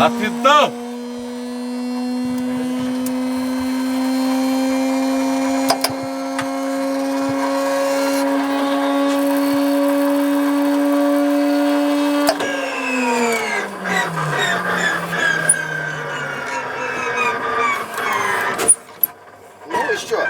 А ты дал? Ну и что?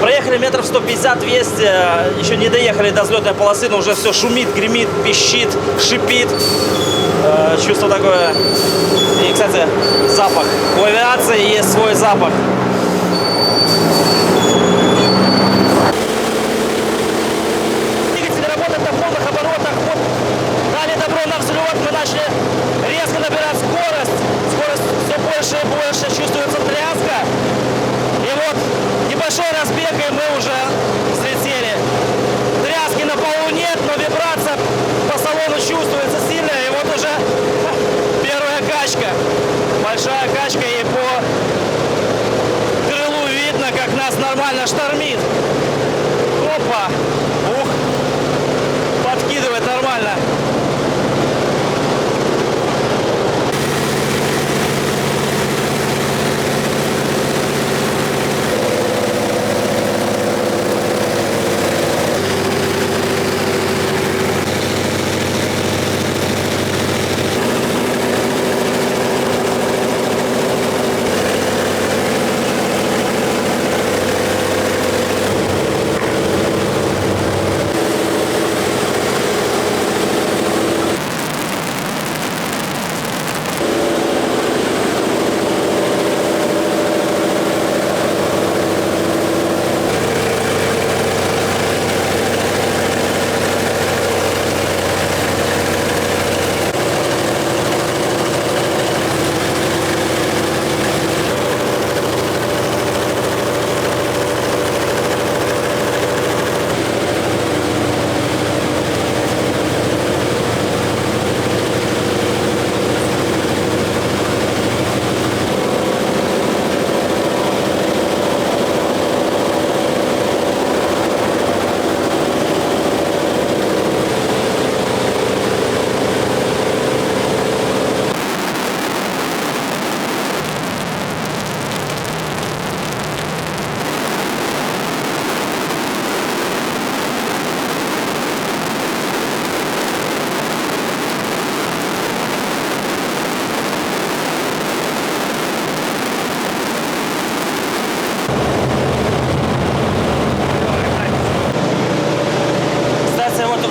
Проехали метров 150-200, еще не доехали до взлетной полосы, но уже все шумит, гремит, пищит, шипит. Чувство такое. И, кстати, запах. У авиации есть свой запах. Двигатель работает на полных оборотах. Вот дали добро на взлет, мы начали резко набирать скорость. Скорость все больше и больше, чувствуется тряска. И вот небольшой разбег, и мы уже взлетели. Тряски на полу нет, но вибрация по салону чувствуется сильная. И вот уже первая качка. Большая качка, и по крылу видно, как нас нормально штормит. Опа! Ух! Подкидывает нормально.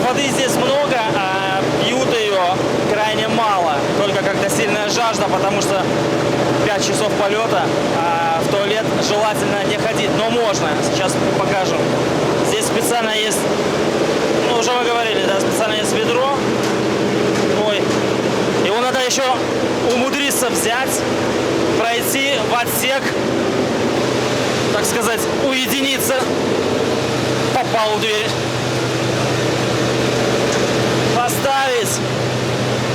Воды здесь много, а пьют ее крайне мало, только когда сильная жажда, потому что 5 часов полета, а в туалет желательно не ходить, но можно, сейчас покажем. Здесь специально есть, ну уже мы говорили, да, специально есть ведро, ой, его надо еще умудриться взять, пройти в отсек, так сказать, уединиться, попал в дверь. Поставить,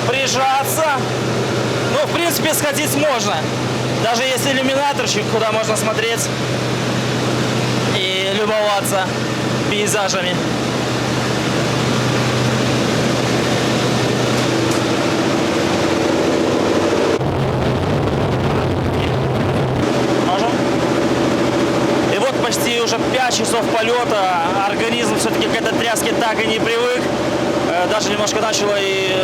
прижаться. Ну, в принципе, сходить можно. Даже есть иллюминаторчик, куда можно смотреть и любоваться пейзажами. Можем? И вот почти уже 5 часов полета. Организм все-таки к этой тряске так и не привык. Даже немножко начало и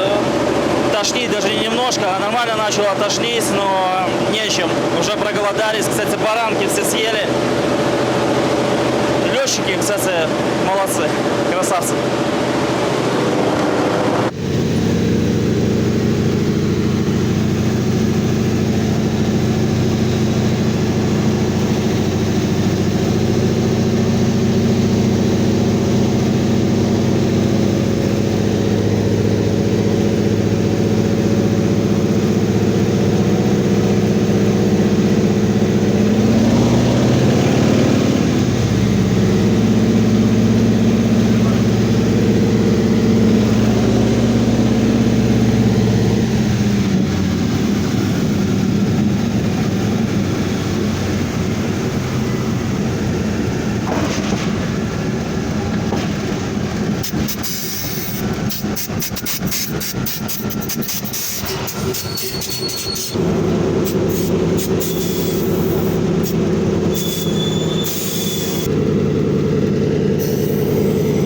тошнить, даже не немножко, а нормально начало тошнить, но нечем. Уже проголодались. Кстати, баранки все съели. Летчики, кстати, молодцы, красавцы.